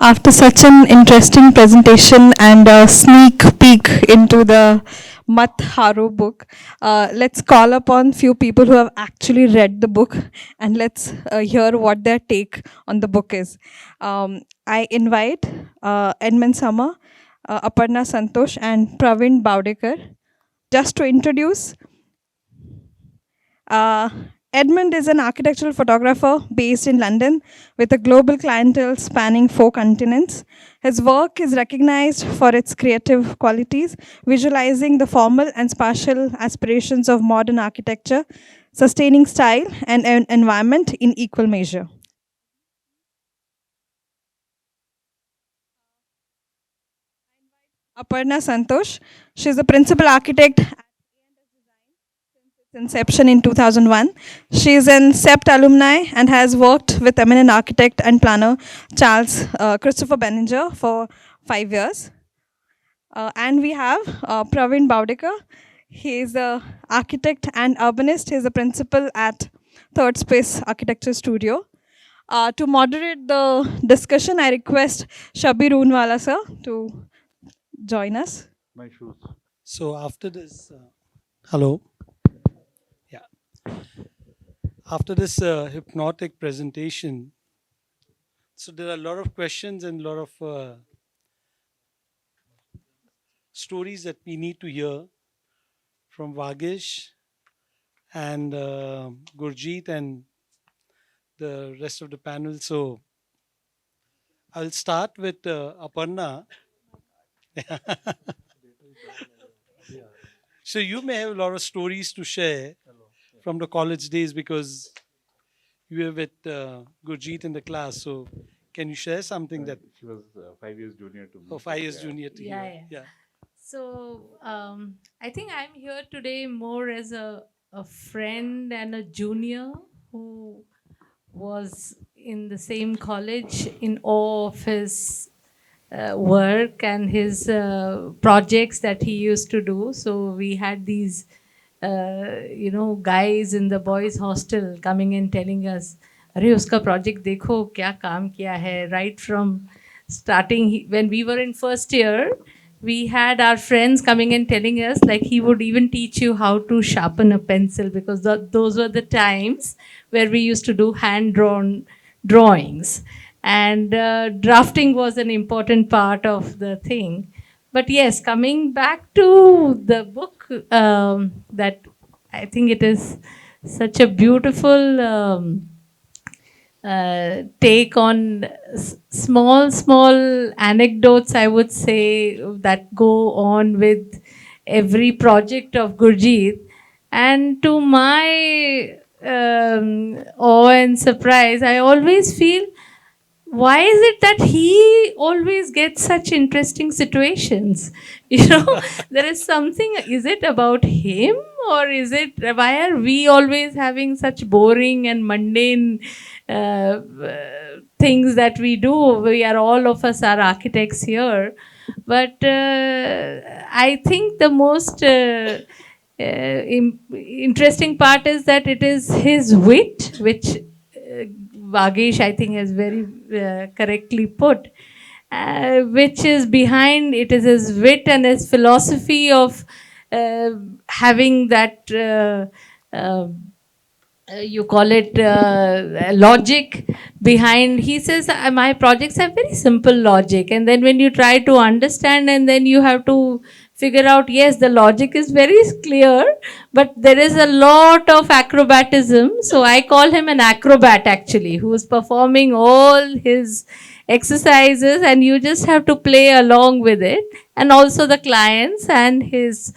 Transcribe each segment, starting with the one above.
After such an interesting presentation and a sneak peek into the Mat-Haroo book, let's call upon few people who have actually read the book and let's hear what their take on the book is. I invite Edmund Summer, Aparna Santosh and Praveen Bowdekar. Just to introduce, uh, Edmund is an architectural photographer based in London with a global clientele spanning 4 continents. His work is recognized for its creative qualities, visualizing the formal and spatial aspirations of modern architecture, sustaining style and environment in equal measure. Aparna Santosh, she is the principal architect inception in 2001. She is an CEPT alumni and has worked with eminent architect and planner Charles Christopher Benninger for 5 years. And we have Praveen Bowdekar. He is an architect and urbanist. He is a principal at Third Space Architecture Studio. To moderate the discussion, I request SHABBIR UNWALA sir to join us. My shoes. So after this, hello. Yeah. After this hypnotic presentation, so there are a lot of questions and a lot of stories that we need to hear from Vagish and Gurjit and the rest of the panel. So I'll start with Aparna. So you may have a lot of stories to share from the college days because you were with Gurjit in the class. So can you share something that? She was 5 years junior to me. Oh, 5 years junior to Yeah, you. yeah. So I think I'm here today more as a friend and a junior who was in the same college, in awe of his work and his projects that he used to do. So we had these, guys in the boys' hostel coming and telling us, "अरे उसका project देखो क्या काम किया है." Right from starting, when we were in first year, we had our friends coming and telling us, like, he would even teach you how to sharpen a pencil, because those were the times where we used to do hand-drawn drawings. And drafting was an important part of the thing. But yes, coming back to the book, that I think it is such a beautiful take on small anecdotes, I would say, that go on with every project of Gurjit. And to my awe and surprise, I always feel, why is it that he always gets such interesting situations? There is something, is it about him, or is it, why are we always having such boring and mundane things that we do? We are, all of us are architects here. But I think the most interesting part is that it is his wit, which Vagish, I think, has very correctly put, which is behind, it is his wit and his philosophy of having that, you call it logic behind. He says, my projects have very simple logic. And then when you try to understand, and then you have to figure out, yes, the logic is very clear, but there is a lot of acrobatism. So I call him an acrobat, actually, who is performing all his exercises, and you just have to play along with it. And also the clients and his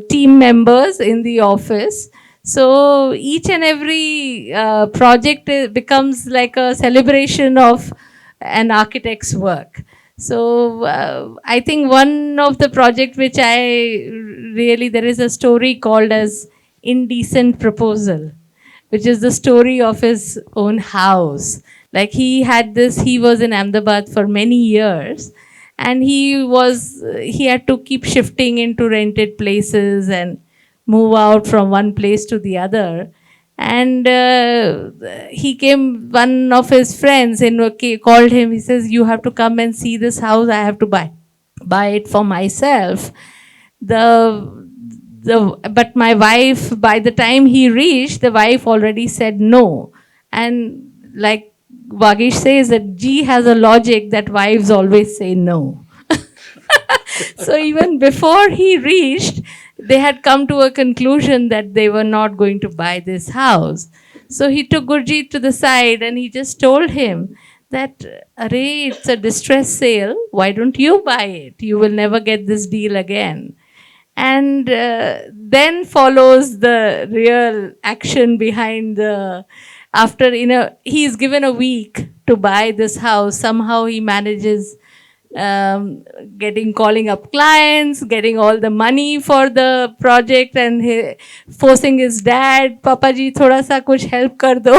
team members in the office. So each and every project becomes like a celebration of an architect's work. So I think one of the project which there is a story called as Indecent Proposal, which is the story of his own house. Like, he was in Ahmedabad for many years, and he had to keep shifting into rented places and move out from one place to the other. And he came, one of his friends called him. He says, "You have to come and see this house. I have to buy it for myself." But my wife, by the time he reached, the wife already said no. And like Vagish says, that G has a logic that wives always say no. So even before he reached, they had come to a conclusion that they were not going to buy this house. So he took Gurjit to the side and he just told him that, "Arey, it's a distress sale. Why don't you buy it? You will never get this deal again." And then follows the real action behind the, after, he is given a week to buy this house. Somehow he manages calling up clients, getting all the money for the project, and forcing his dad, "Papa ji, thoda sa kuch help kar do."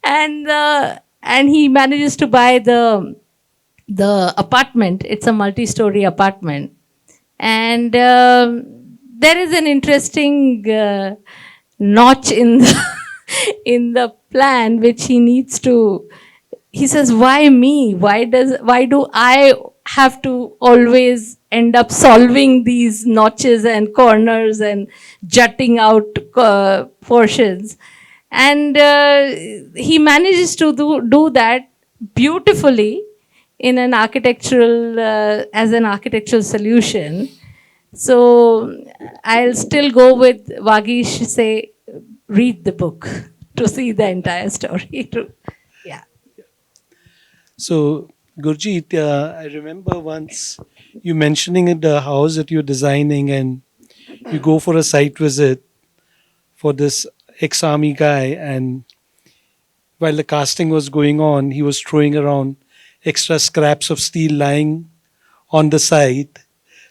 And he manages to buy the apartment. It's a multi-story apartment. And there is an interesting notch in in the plan which he needs to. He says, "Why me? Why do I have to always end up solving these notches and corners and jutting out portions?" And he manages to do that beautifully in an architectural, as an architectural solution. So I'll still go with Vagish, say, read the book to see the entire story. Yeah. So, Gurjit, I remember once you mentioning in the house that you're designing and you go for a site visit for this ex-army guy, and while the casting was going on, he was throwing around extra scraps of steel lying on the site.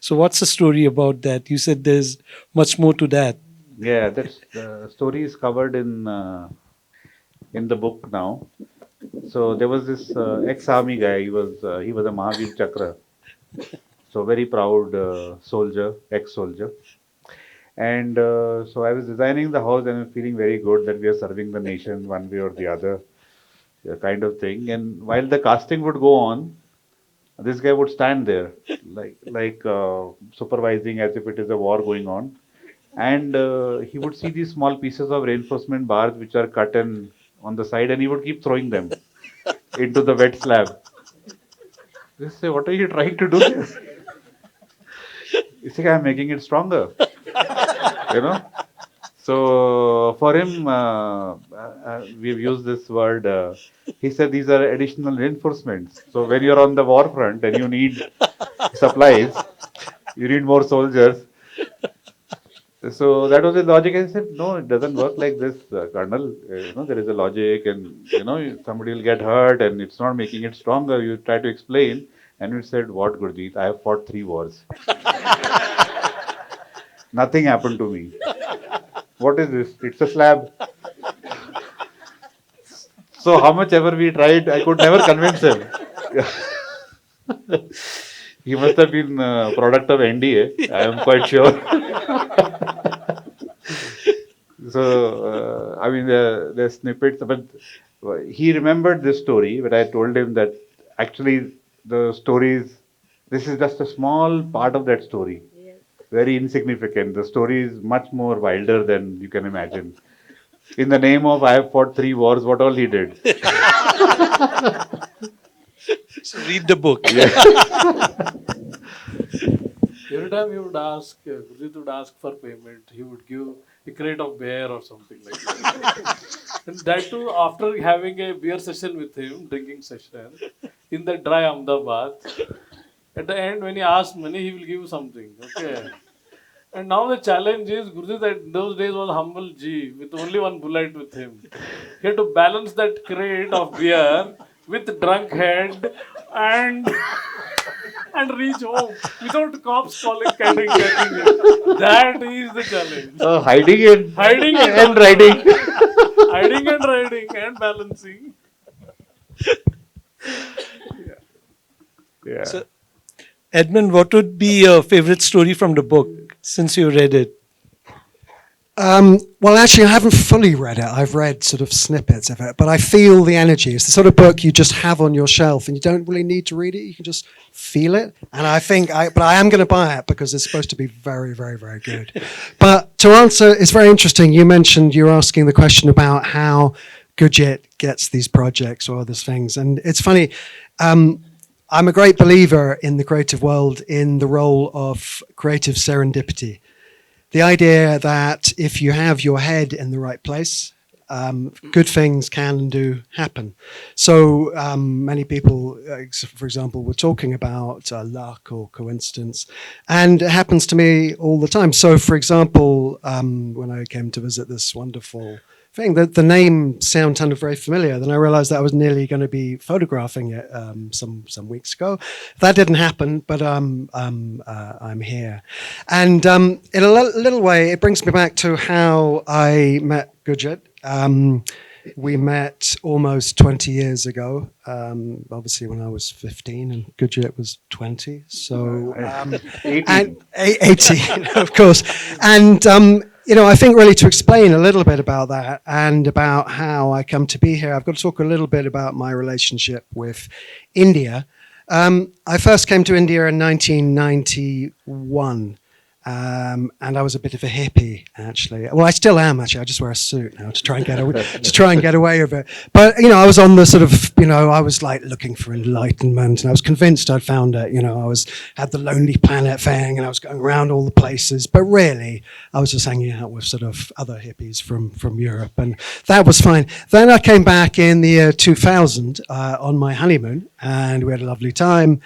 So what's the story about that? You said there's much more to that. Yeah, that's the story is covered in the book now. So there was this ex-army guy. He was a Mahavir Chakra, so very proud soldier, ex-soldier. And so I was designing the house and I'm feeling very good that we are serving the nation one way or the other, kind of thing. And while the casting would go on, this guy would stand there, like supervising as if it is a war going on, and he would see these small pieces of reinforcement bars which are cut on the side, and he would keep throwing them into the wet slab. Just say, "What are you trying to do here?" You say, "I'm making it stronger." You know. So for him, we've used this word. He said these are additional reinforcements. So when you're on the war front and you need supplies, you need more soldiers. So that was the logic. I said, "No, it doesn't work like this, Colonel. There is a logic, and somebody will get hurt, and it's not making it stronger." You try to explain, and we said, "What, Gurjeet? I have fought 3 wars. Nothing happened to me. What is this? It's a slab." So how much ever we tried, I could never convince him. He must have been a product of NDA. I am quite sure. So I mean, the snippets, but he remembered this story. But I told him that actually the stories. This is just a small part of that story. Very insignificant. The story is much more wilder than you can imagine. In the name of "I have fought 3 wars," what all he did. So read the book. Every time he would ask, Gurjit would ask for payment, he would give a crate of beer or something like that. And that too, after having a beer session with him, drinking session, in the dry Ahmedabad, at the end, when he asks money, he will give something. Okay. And now the challenge is, Gurjit at those days was humble G with only one bullet with him. He had to balance that crate of beer with drunk head and and reach home without cops catching him. That is the challenge. Hiding and Hiding and riding. Hiding and riding and balancing. Yeah. So, Edmund, what would be your favorite story from the book since you read it? Well, actually, I haven't fully read it. I've read sort of snippets of it, but I feel the energy. It's the sort of book you just have on your shelf, and you don't really need to read it. You can just feel it. And but I am going to buy it because it's supposed to be very, very, very good. But to answer, it's very interesting. You mentioned you're asking the question about how Gurjit gets these projects or these things, and it's funny. I'm a great believer in the creative world in the role of creative serendipity. The idea that if you have your head in the right place, good things can and do happen. So many people, for example, were talking about luck or coincidence, and it happens to me all the time. So, for example, when I came to visit this wonderful thing, the name sounded very familiar. Then I realized that I was nearly going to be photographing it some weeks ago. That didn't happen, but I'm here. And in a little way, it brings me back to how I met Gurjit. We met almost 20 years ago, obviously when I was 15 and Gurjit was 20. So 18. And 18, of course. And I think really to explain a little bit about that and about how I come to be here, I've got to talk a little bit about my relationship with India. I first came to India in 1991. And I was a bit of a hippie, actually. Well, I still am, actually. I just wear a suit now to try and get away with it. But I was on the sort of, I was like looking for enlightenment, and I was convinced I'd found it. I had the Lonely Planet thing, and I was going around all the places. But really, I was just hanging out with sort of other hippies from Europe, and that was fine. Then I came back in the year 2000 on my honeymoon, and we had a lovely time.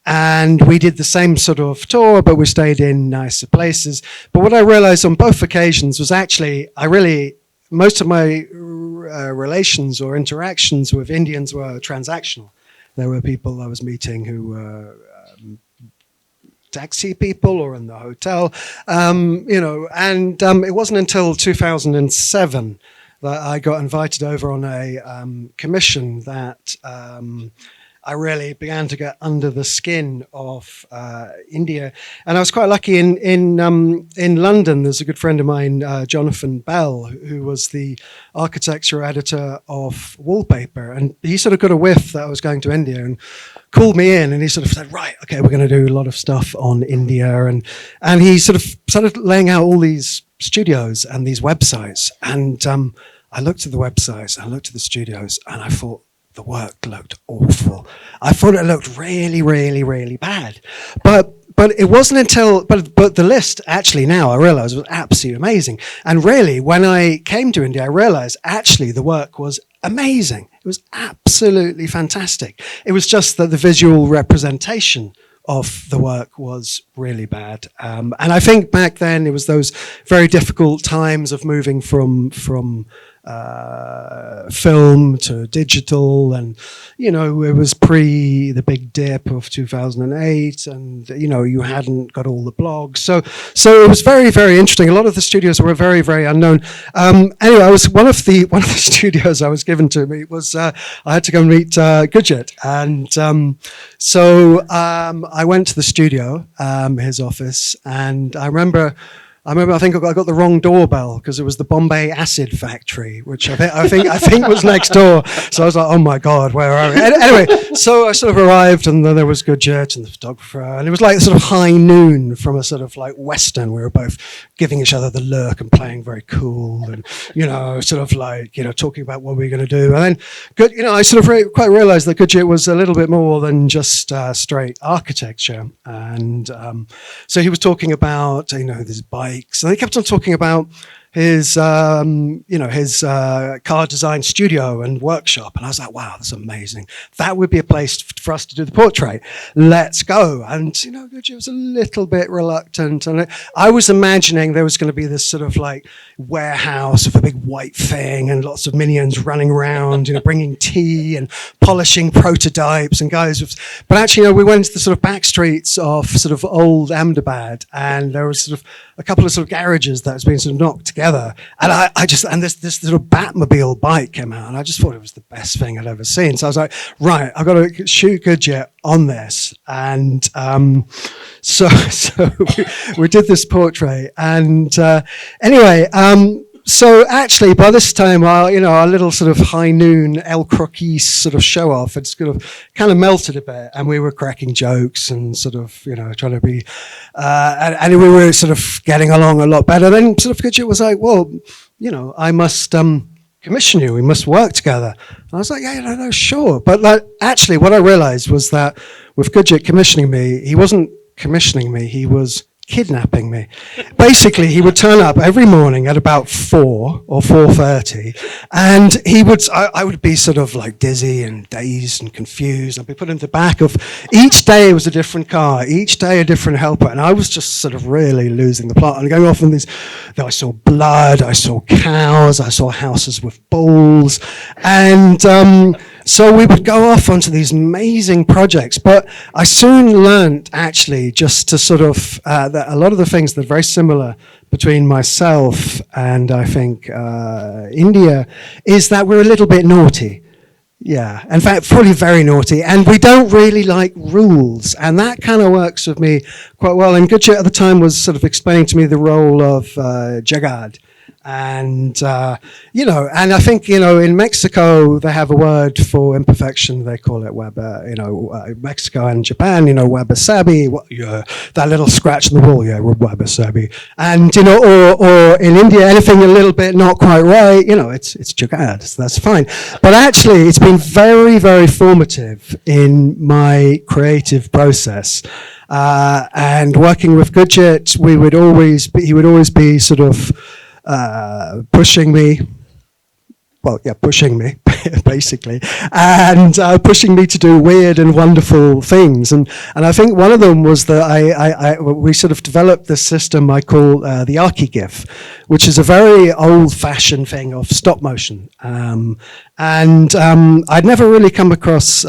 And we did the same sort of tour, but we stayed in nicer places. But what I realized on both occasions was actually, most of my relations or interactions with Indians were transactional. There were people I was meeting who were taxi people or in the hotel, and it wasn't until 2007 that I got invited over on a commission that I really began to get under the skin of India. And I was quite lucky in London. There's a good friend of mine, Jonathan Bell, who was the architecture editor of Wallpaper. And he sort of got a whiff that I was going to India and called me in, and he sort of said, right, okay, we're going to do a lot of stuff on India. And he sort of started laying out all these studios and these websites. And I looked at the websites, I looked at the studios, and I thought, the work looked awful. I thought it looked really, really, really bad. But it wasn't until, but the list actually now I realize was absolutely amazing. And really, when I came to India, I realized actually the work was amazing. It was absolutely fantastic. It was just that the visual representation of the work was really bad. And I think back then it was those very difficult times of moving from film to digital, and it was pre the big dip of 2008, and you hadn't got all the blogs, so it was very, very interesting. A lot of the studios were very, very unknown. Anyway, I was one of the studios I was given to me was I had to go and meet Gurjit, and so I went to the studio, his office, and I remember I think I got the wrong doorbell because it was the Bombay Acid Factory, which I think was next door. So I was like, oh my God, where are we? Anyway, so I sort of arrived, and then there was Gurjit and the photographer, and it was like sort of high noon from a sort of like Western. We were both giving each other the look and playing very cool, and sort of like talking about what we were going to do. And then I sort of quite realized that Gurjit was a little bit more than just straight architecture, and so he was talking about this bike. So they kept on talking about his, car design studio and workshop. And I was like, wow, that's amazing. That would be a place for us to do the portrait. Let's go. And, Gurjit was a little bit reluctant. And I was imagining there was going to be this sort of like warehouse of a big white thing and lots of minions running around, bringing tea and polishing prototypes and guys. But actually, we went into the sort of back streets of sort of old Ahmedabad, and there was sort of a couple of sort of garages that's been sort of knocked together. And and this little Batmobile bike came out, and I just thought it was the best thing I'd ever seen. So I was like, right, I've got to shoot Gurdjieff on this. And so we did this portrait. And anyway, so actually, by this time, our little sort of high noon El Croquis sort of show off had kind of melted a bit, and we were cracking jokes and sort of, trying to be, and we were sort of getting along a lot better. Then sort of Gurdjieff was like, well, I must commission you. We must work together. And I was like, yeah, no, sure. But actually, what I realized was that with Gurdjieff commissioning me, he wasn't commissioning me. He was kidnapping me. Basically, he would turn up every morning at about 4 or 4:30, and I would be sort of like dizzy and dazed and confused. I'd be put in the back of, each day was a different car, each day a different helper, and I was just sort of really losing the plot and going off on these. I saw blood, I saw cows, I saw houses with bulls, and so we would go off onto these amazing projects, but I soon learned actually just to sort of, that a lot of the things that are very similar between myself and I think India is that we're a little bit naughty. Yeah, in fact, probably very naughty, and we don't really like rules, and that kind of works with me quite well. And Gurdjieff at the time was sort of explaining to me the role of Jagad. And, and I think, in Mexico, they have a word for imperfection. They call it Mexico and Japan, wabi-sabi, that little scratch in the wall, wabi-sabi. And, or in India, anything a little bit not quite right, it's jagad, so that's fine. But actually, it's been very, very formative in my creative process. And working with Gurdjieff, he would always be sort of, pushing me, basically, and pushing me to do weird and wonderful things. And I think one of them was that we sort of developed this system I call the Archigif, which is a very old-fashioned thing of stop motion. And I'd never really come across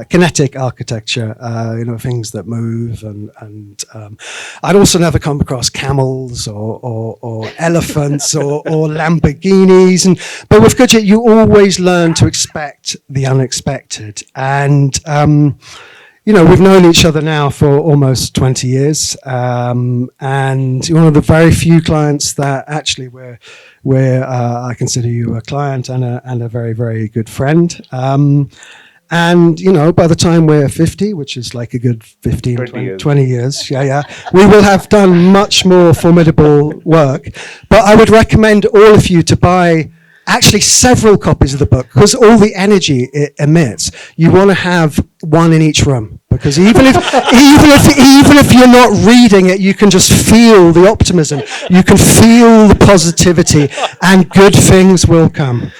kinetic architecture, things that move, and I'd also never come across camels or elephants or Lamborghinis. But with Gurdjieff, you always learn to expect the unexpected. And we've known each other now for almost 20 years, and you're one of the very few clients that actually I consider you a client and a very, very good friend. And, by the time we're 50, which is like a good 20 years, we will have done much more formidable work. But I would recommend all of you to buy actually several copies of the book, because all the energy it emits, you want to have one in each room, because even if you're not reading it, you can just feel the optimism, you can feel the positivity, and good things will come.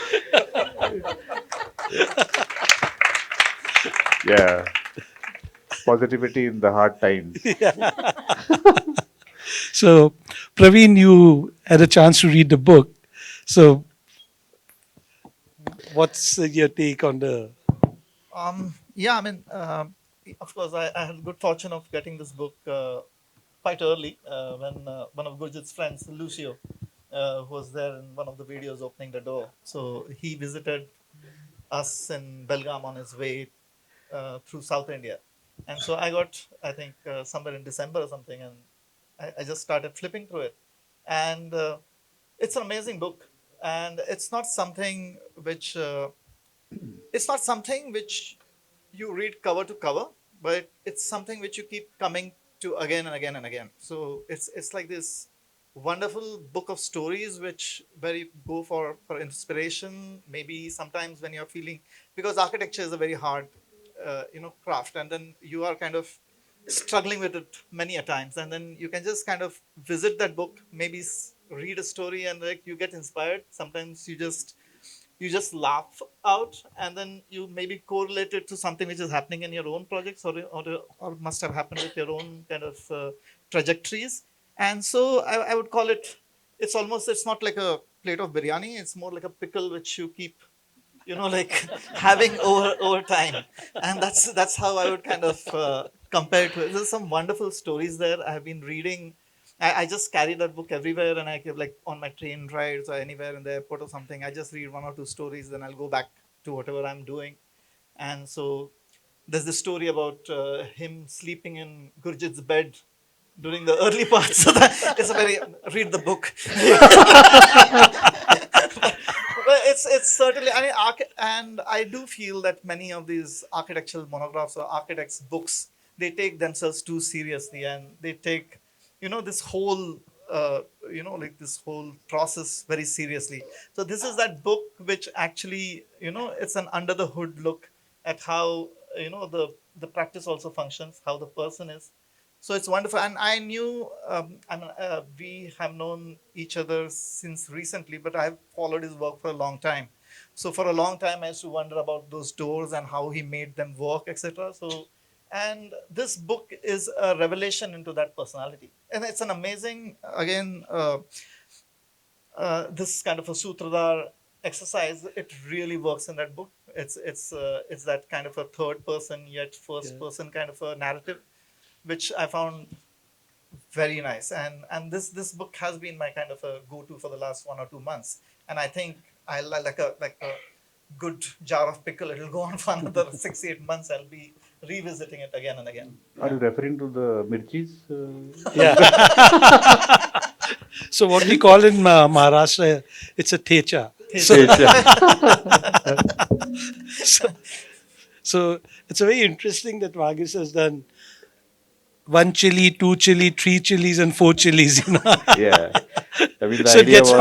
Yeah, positivity in the hard times. So, Praveen, you had a chance to read the book. So, what's your take on the... Of course, I had good fortune of getting this book quite early when one of Gurjit's friends, Lucio, who was there in one of the videos opening the door. So he visited us in Belgaum on his way through South India. And so I got, I think, somewhere in December or something, and I just started flipping through it. And it's an amazing book. And it's not something which you read cover to cover, but it's something which you keep coming to again and again and again. So it's like this wonderful book of stories where you go for inspiration. Maybe sometimes when you're feeling, because architecture is a very hard craft, and then you are kind of struggling with it many a times, and then you can just kind of visit that book, maybe read a story, and like you get inspired. Sometimes you just laugh out, and then you maybe correlate it to something which is happening in your own projects or must have happened with your own kind of trajectories. And so I would call it, it's not like a plate of biryani, it's more like a pickle which you keep having over time. And that's how I would kind of compare it to it. There's some wonderful stories there. I have been reading I just carry that book everywhere, and I keep like on my train rides or anywhere in the airport or something. I just read one or two stories, then I'll go back to whatever I'm doing. And so there's this story about him sleeping in Gurjit's bed during the early parts. So that it's a very read the book. But it's certainly, I mean, and I do feel that many of these architectural monographs or architects books, they take themselves too seriously, and they take, this whole like this whole process very seriously. So this is that book which actually, it's an under the hood look at how, the practice also functions, how the person is. So it's wonderful. And I knew, we have known each other since recently, but I've followed his work for a long time. So for a long time, I used to wonder about those doors and how he made them work, etc. So, and this book is a revelation into that personality. And it's an amazing, again, this kind of a Sutradhar exercise, it really works in that book. It's that kind of a third person yet first person kind of a narrative, which I found very nice. And this book has been my kind of a go-to for the last 1 or 2 months. And I think I like a good jar of pickle. It'll go on for another 6-8 months. I'll be revisiting it again and again. Are you referring to the mirchis? Yeah. So what we call in Maharashtra, it's a thecha. So it's a very interesting that Vagish has done 1 chili, 2 chili, 3 chilies, and 4 chilies. Yeah. I mean, the So idea was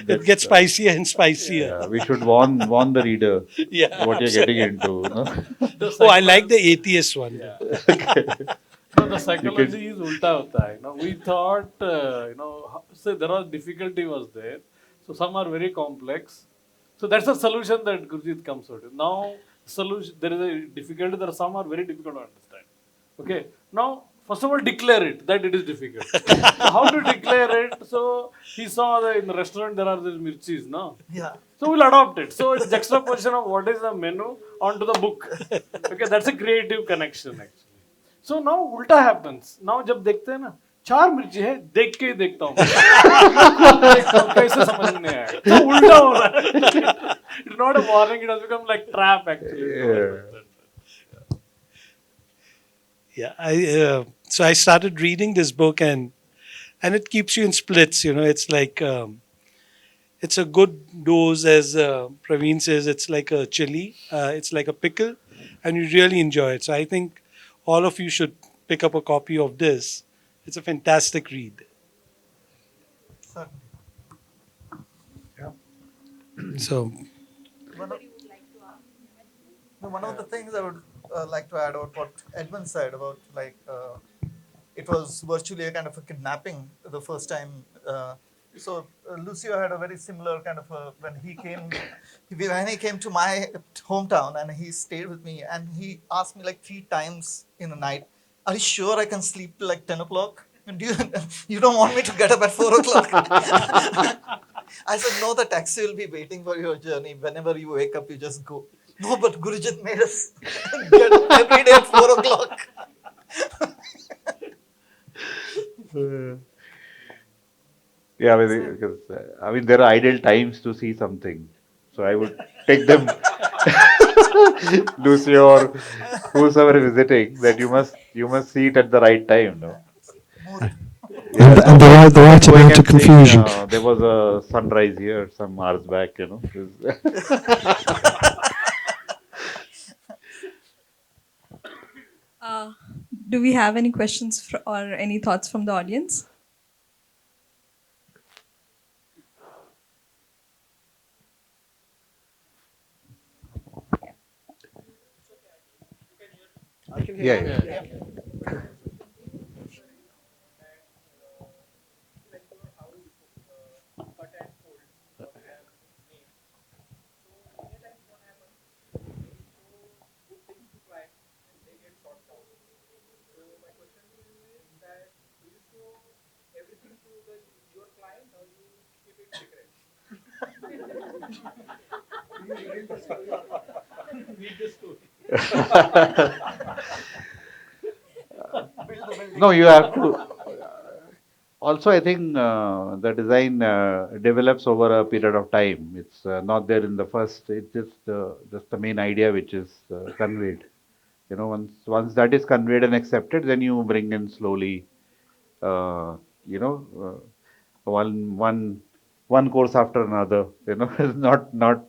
it gets spicier and spicier. yeah, we should warn the reader Yeah, what you're getting into. No? Oh, I like the atheist one. Yeah. No, the psychology is ulta hota hai. We thought, say there was difficulty was there. So some are very complex. So that's a solution that Gurjit comes out with. Now, solution, there is a difficulty, there are some are very difficult to understand. Okay. Now, first of all, declare it that it is difficult. So how to declare it? So he saw that in the restaurant there are these mirchis, no? Yeah. So we'll adopt it. So it's juxtaposition of what is the menu onto the book. Okay, that's a creative connection actually. So now ulta happens. Now जब देखते हैं ना 4 मिर्ची है देख के ही देखता हूँ कैसे समझ में नहीं आया तो उल्टा हो रहा है. It's not a warning, it has become like trap actually. Yeah, so I started reading this book and it keeps you in splits. It's like it's a good dose, as Praveen says. It's like a chili, it's like a pickle, and you really enjoy it. So I think all of you should pick up a copy of this. It's a fantastic read. So One of the things I would like to add about what Edmund said about it was virtually a kind of a kidnapping the first time. So Lucio had a very similar kind of when he came to my hometown and he stayed with me and he asked me like 3 times in the night, "Are you sure I can sleep till like 10 o'clock? You don't want me to get up at 4 o'clock?" I said, "No, the taxi will be waiting for your journey. Whenever you wake up, you just go." "No, but Gurujit made us get up every day at 4 o'clock." Yeah, because there are ideal times to see something. So I would take them, Lucio or whosoever visiting, that you must see it at the right time. No? And the right amount of confusion. There was a sunrise here some hours back. Do we have any questions or any thoughts from the audience? Yeah. No, you have to. Also, I think the design develops over a period of time. It's not there in the first. It's just the main idea which is conveyed. You know, once that is conveyed and accepted, then you bring in slowly. Uh, you know, one course after another. You know, not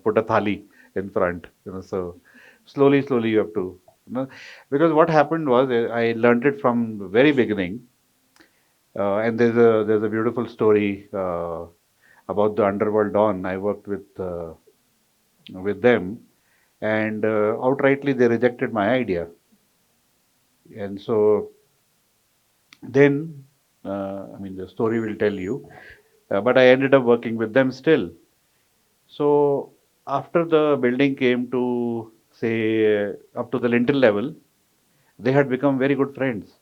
put a thali in front. You know, so slowly you have to. You know, because what happened was I learned it from the very beginning. And there's a beautiful story about the Underworld Dawn. I worked with them, and outrightly they rejected my idea. And so then, I mean, the story will tell you, but I ended up working with them still. So after the building came to say up to the lintel level, they had become very good friends.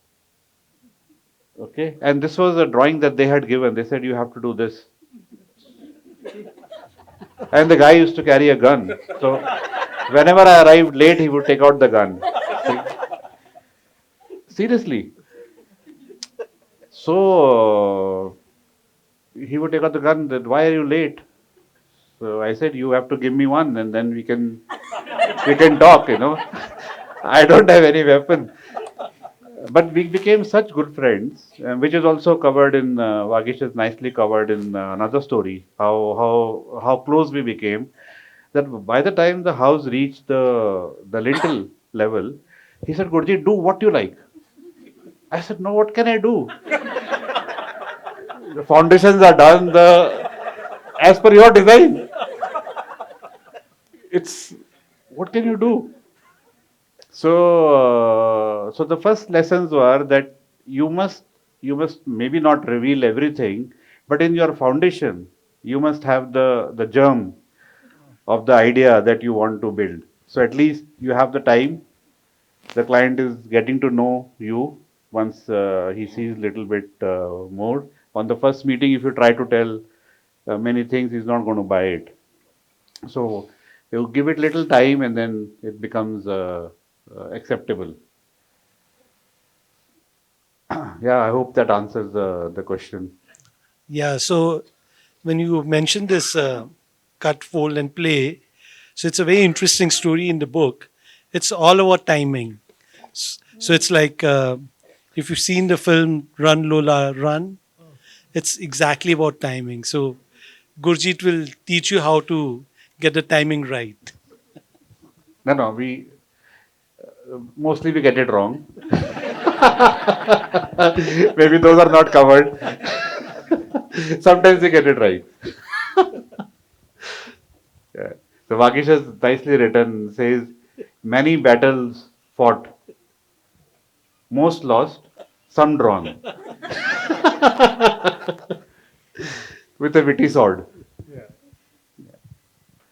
Okay, and this was a drawing that they had given. They said you have to do this. And the guy used to carry a gun. So whenever I arrived late, he would take out the gun. Seriously. So he would take out the gun. That, why are you late? So I said, you have to give me one, and then we can talk. You know, I don't have any weapon. But we became such good friends, which is also covered in Vagish is nicely covered in another story. How close we became. That by the time the house reached the lintel level, he said, "Gurjit, do what you like." I said, "No, what can I do? The foundations are done. As per your design, it's what can you do?" So the first lessons were that you must maybe not reveal everything, but in your foundation, you must have the germ of the idea that you want to build. So at least you have the time. The client is getting to know you once he sees little bit more. On the first meeting, if you try to tell many things, he's not going to buy it. So you give it little time, and then it becomes acceptable. Yeah, I hope that answers the question. Yeah, so when you mentioned this cut, fold, and play, so it's a very interesting story in the book. It's all about timing. So it's like if you've seen the film Run Lola Run, it's exactly about timing. So Gurjit will teach you how to get the timing right. No, we mostly we get it wrong. Maybe those are not covered. Sometimes we get it right. Yeah. So Vagish has nicely written, says, many battles fought, most lost, some drawn, with a witty sword. Yeah.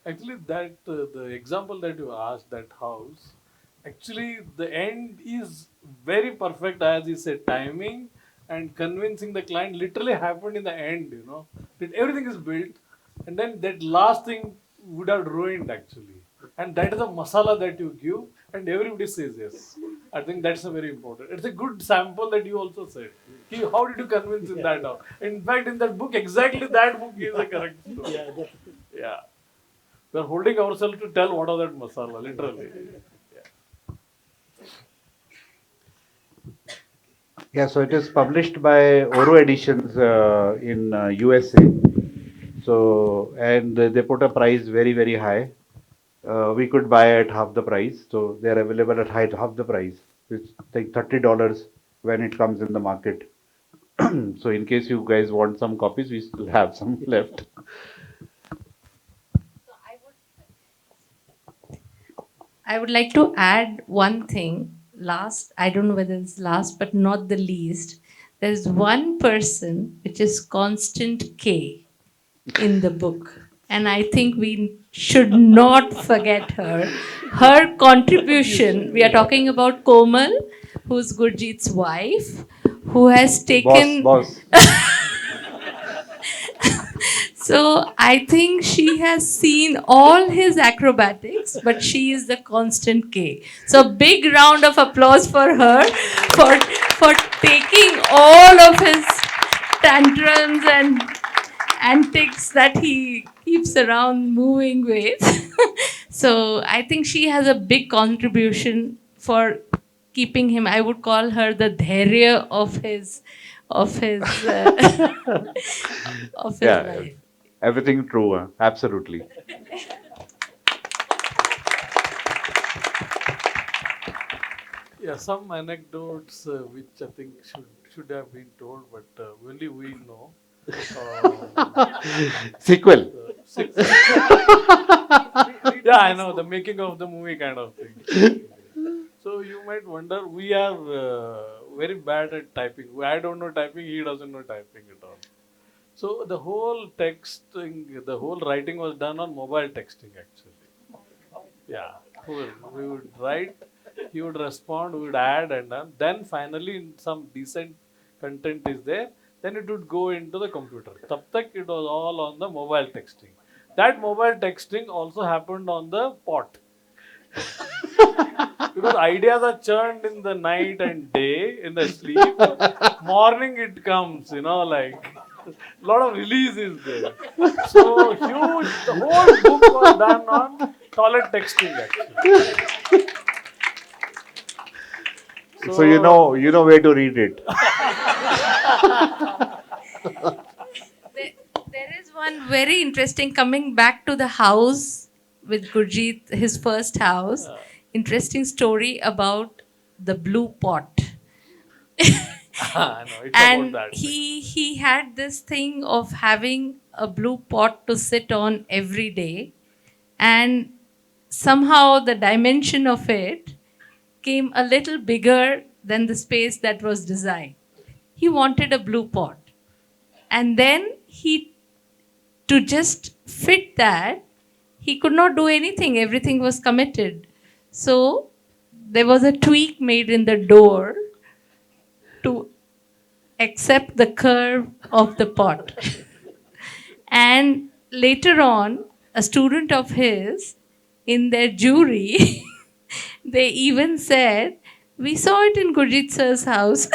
Actually, that the example that you asked, that house, actually the end is very perfect, as you said. Timing and convincing the client literally happened in the end. You know, that everything is built, and then that last thing would have ruined actually. And that is the masala that you give, and everybody says yes. I think that's a very important. It's a good sample that you also said. How did you convince in that? In fact, in that book, exactly that book is the correct story. Yeah. We are holding ourselves to tell what are that masala, literally. Yeah. Yeah, so it is published by Oro Editions in USA. So, and they put a price very high. We could buy at half the price. So they are available at half the price. It's like $30 when it comes in the market. So in case you guys want some copies, we still have some left. I would like to add one thing. Last, I don't know whether it's last, but not the least. There's one person which is Constant K in the book. And I think we should not forget her. Her contribution, we are talking about Komal, who's Gurjit's wife, who has taken. Boss. So I think she has seen all his acrobatics, but she is the constant K. So big round of applause for her for for taking all of his tantrums and antics that he keeps around moving with. So I think she has a big contribution for keeping him. I would call her the dhairya of his of his Yeah, life. everything true, absolutely. Yeah, some anecdotes which I think should have been told, but only we know. Sequel. Yeah, I know, the making of the movie kind of thing. So you might wonder, we are very bad at typing. I don't know typing, he doesn't know typing at all. So the whole texting, the whole writing was done on mobile texting actually. Yeah, we would write, he would respond, we would add and then finally some decent content is there, then it would go into the computer. Tab tak it was all on the mobile texting. That mobile texting also happened on the pot. Because ideas are churned in the night and day, in the sleep. Morning it comes, like lot of release is there. So huge, the whole book was done on toilet texting actually. So you know where to read it. There is one very interesting coming back to the house with Gurjit, his first house. Interesting story about the blue pot. No, it's And about that. he had this thing of having a blue pot to sit on every day, and somehow the dimension of it came a little bigger than the space that was designed. He wanted a blue pot, and then to just fit that, he could not do anything. Everything was committed. So there was a tweak made in the door to accept the curve of the pot. And later on, a student of his, in their jury, they even said, "We saw it in Gurjit sir's house."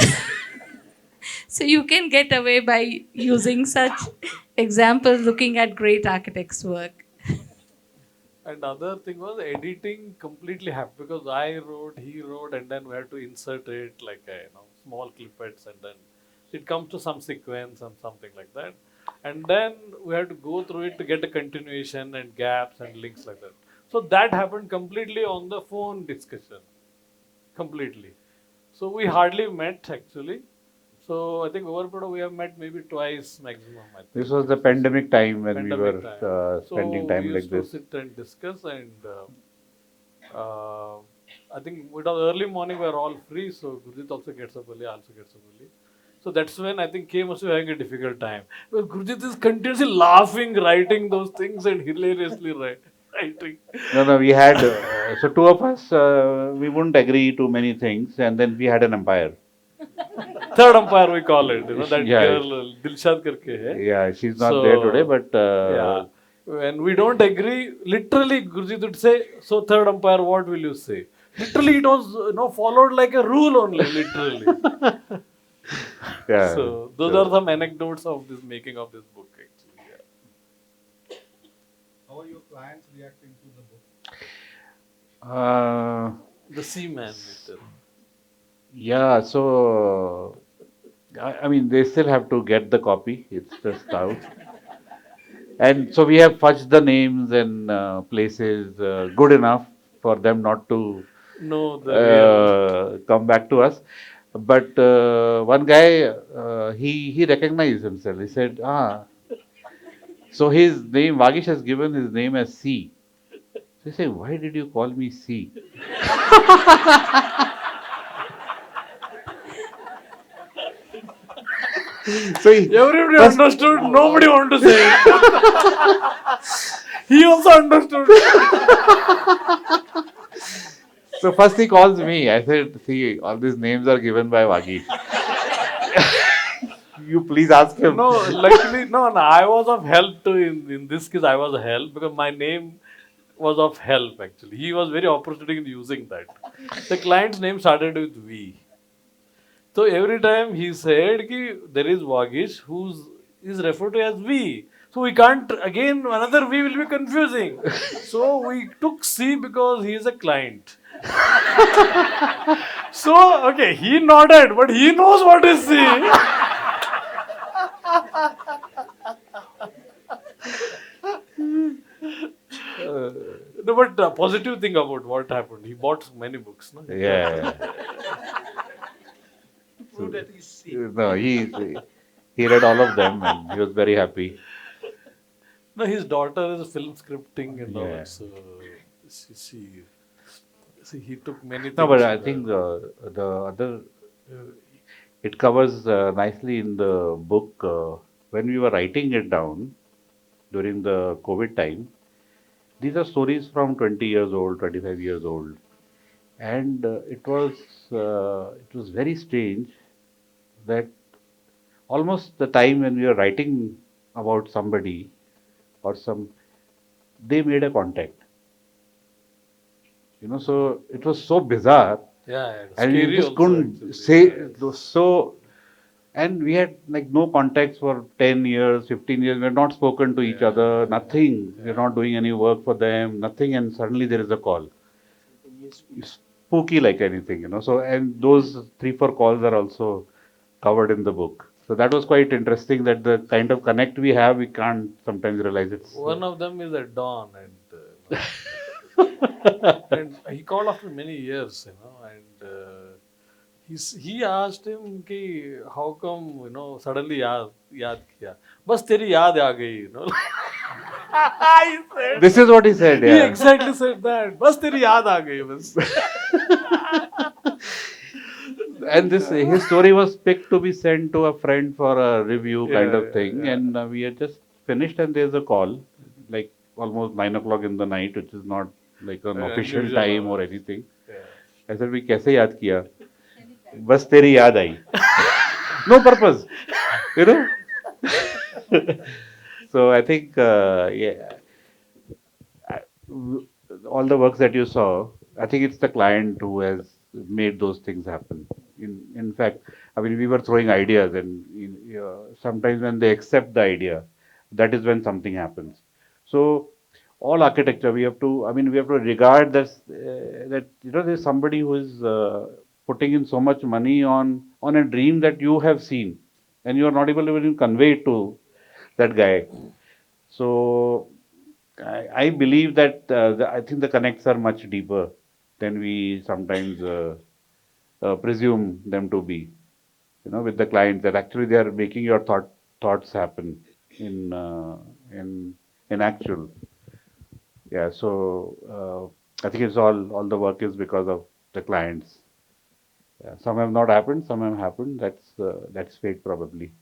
So you can get away by using such examples, looking at great architects' work. And other thing was editing completely happened because I wrote, he wrote, and then we had to insert it like small clippets, and then it comes to some sequence and something like that. And then we had to go through it to get a continuation and gaps and links like that. So that happened completely on the phone discussion. Completely. So we hardly met actually. So I think over we have met maybe twice maximum. I think. This was the pandemic time when we Pandemic were time. spending So time we like used this. to sit and discuss, and I think it was early morning. We are all free, so Gurjit also gets up early. I also gets up early. So that's when I think K must be having a difficult time. Because Gurjit is continuously laughing, writing those things, and hilariously writing. No, we had so two of us. We wouldn't agree to many things, and then we had an umpire. Third umpire we call it. That Yeah. girl Dilshad karke hai. Yeah, she's not there today, but Yeah. When we don't agree, literally Gurjit would say, "So third umpire, what will you say?" Literally, it was followed like a rule only. Literally. yeah. So those are some anecdotes of this making of this book. Actually, yeah. How are your clients reacting to the book? The Seaman. Yeah, so I mean, they still have to get the copy. It's just out. And so we have fudged the names and places good enough for them not to No, the come back to us. But one guy, he recognized himself. He said, so his name, Vagish has given his name as C. So he said, why did you call me C? So everybody understood. Nobody wanted to say it. He also understood. So first he calls me. I said, see, all these names are given by Vagish. You please ask him. No, luckily, no, I was of help too in this case. I was a help because my name was of help actually. He was very opportunistic in using that. The client's name started with V. So every time he said ki there is Vagish who is referred to as V. So we can't, again, another V will be confusing. So we took C because he is a client. So, okay, he nodded, but he knows what is C. No, but positive thing about what happened, he bought many books. No? Yeah. So, no, he read all of them and he was very happy. No, his daughter is film scripting and all, Yeah. so he took many things. No, but I think the other, it covers nicely in the book when we were writing it down during the COVID time. These are stories from 20 years old, 25 years old, and it was very strange that almost the time when we were writing about somebody or they made a contact. So it was so bizarre. Yeah, And you scary just also, couldn't actually. say Yeah. it was so. And we had like no contacts for 10 years, 15 years. We had not spoken to each other, nothing. We're not doing any work for them, nothing. And suddenly there is a call. Spooky like anything. So, and those 3-4 calls are also covered in the book. So that was quite interesting that the kind of connect we have, we can't sometimes realize it's. One of them is at dawn, and and he called after many years, and he asked him ki how come suddenly yaad kiya, bas teri yaad aa gayi. He said, This is what he said, he yeah. exactly said that, bas teri yaad aa gayi bas. And his story was picked to be sent to a friend for a review kind Yeah, of thing. yeah. And we had just finished, and there's a call, like almost 9 o'clock in the night, which is not like an official unusual time or hours. anything. Yeah. I said, "We कैसे याद किया? बस तेरी याद आई." No purpose, you know. So I think, yeah, all the works that you saw, I think it's the client who has made those things happen. In fact, I mean, we were throwing ideas, and sometimes when they accept the idea, that is when something happens. So all architecture, we have to regard that there's somebody who is putting in so much money on a dream that you have seen, and you are not able to even convey it to that guy. So I believe that I think the connects are much deeper than we sometimes presume them to be. With the clients, that actually they are making your thoughts happen in actual. Yeah. So I think it's all the work is because of the clients. Yeah, some have not happened, some have happened. That's fate probably.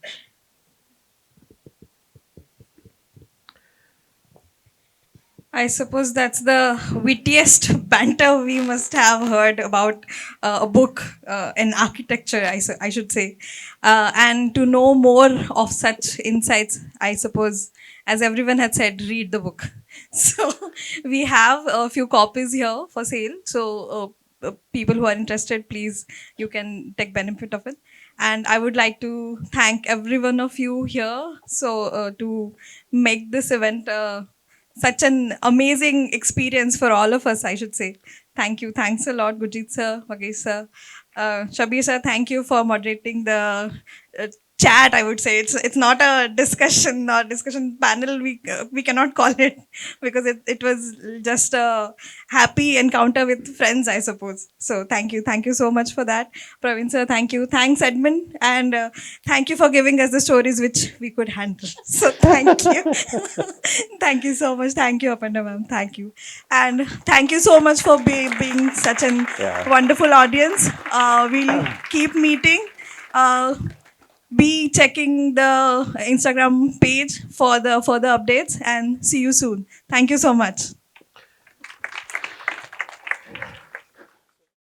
I suppose that's the wittiest banter we must have heard about a book in architecture, I should say. And to know more of such insights, I suppose, as everyone had said, read the book. So we have a few copies here for sale. So people who are interested, please, you can take benefit of it. And I would like to thank every one of you here. So to make this event such an amazing experience for all of us, I should say. Thank you. Thanks a lot, Gurjit sir, Vagish sir. Shabbir sir, thank you for moderating the chat, I would say. It's not a discussion or discussion panel. We cannot call it because it was just a happy encounter with friends, I suppose. So thank you. Thank you so much for that. Praveen sir, thank you. Thanks, Edmund. And thank you for giving us the stories which we could handle. So thank you. Thank you so much. Thank you, Aparna ma'am. Thank you. And thank you so much for being such an wonderful audience. We'll keep meeting. Be checking the Instagram page for the further updates, and see you soon. Thank you so much.